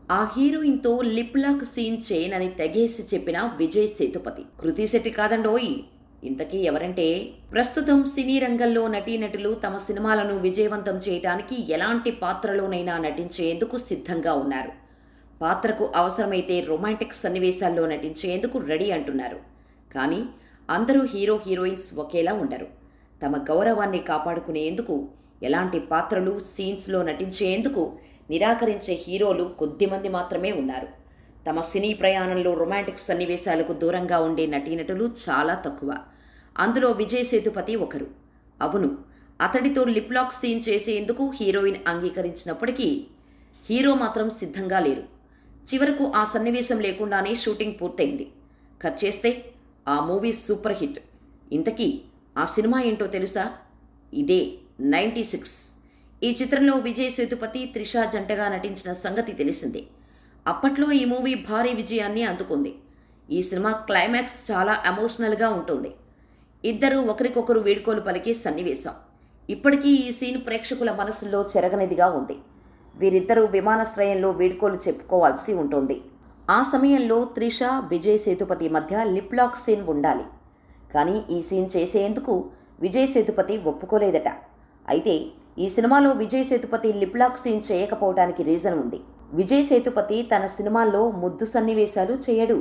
ఆ హీరోయిన్‌తో lip lock scene చేయనని తెగేసి చెప్పిన విజయ్ సేతుపతి. కృతి శెట్టి కాదండోయ్! ఇంతకీ ఎవరంటే, ప్రస్తుతం సినీ రంగంలో నటీనటులు తమ సినిమాలను విజయవంతం చేయటానికి ఎలాంటి పాత్రలోనైనా నటించేందుకు సిద్ధంగా ఉన్నారు. పాత్రకు అవసరమైతే రొమాంటిక్ సన్నివేశాల్లో నటించేందుకు రెడీ అంటున్నారు. కానీ అందరూ హీరోయిన్స్ ఒకేలా ఉండరు. తమ గౌరవాన్ని కాపాడుకునేందుకు ఎలాంటి పాత్రలు, సీన్స్లో నటించేందుకు నిరాకరించే హీరోలు కొద్దిమంది మాత్రమే ఉన్నారు. తమ సినీ ప్రయాణంలో రొమాంటిక్ సన్నివేశాలకు దూరంగా ఉండే నటీనటులు చాలా తక్కువ. అందులో విజయ్ సేతుపతి ఒకరు. అవును, అతడితో లిప్ లాక్ సీన్ చేసేందుకు హీరోయిన్ అంగీకరించినప్పటికీ హీరో మాత్రం సిద్ధంగా లేరు. చివరకు ఆ సన్నివేశం లేకుండానే షూటింగ్ పూర్తయింది. కట్ చేస్తే ఆ మూవీ సూపర్ హిట్. ఇంతకీ ఆ సినిమా ఏంటో తెలుసా? ఇదే 96. ఈ చిత్రంలో విజయ్ సేతుపతి, త్రిష జంటగా నటించిన సంగతి తెలిసిందే. అప్పట్లో ఈ మూవీ భారీ విజయాన్ని అందుకుంది. ఈ సినిమా క్లైమాక్స్ చాలా ఎమోషనల్గా ఉంటుంది. ఇద్దరూ ఒకరికొకరు వీడ్కోలు పలికే సన్నివేశం. ఇప్పటికీ ఈ సీన్ ప్రేక్షకుల మనసుల్లో చెరగనిదిగా ఉంది. వీరిద్దరూ విమానాశ్రయంలో వీడ్కోలు చెప్పుకోవాల్సి ఉంటుంది. ఆ సమయంలో త్రిష, విజయ్ సేతుపతి మధ్య లిప్ లాక్ సీన్ ఉండాలి. కానీ ఈ సీన్ చేసేందుకు విజయ్ సేతుపతి ఒప్పుకోలేదట. అయితే ఈ సినిమాలో Vijay Sethupathi lip lock scene చేయకపోవడానికి రీజన్ ఉంది. విజయ్ సేతుపతి తన సినిమాల్లో ముద్దు సన్నివేశాలు చేయడు.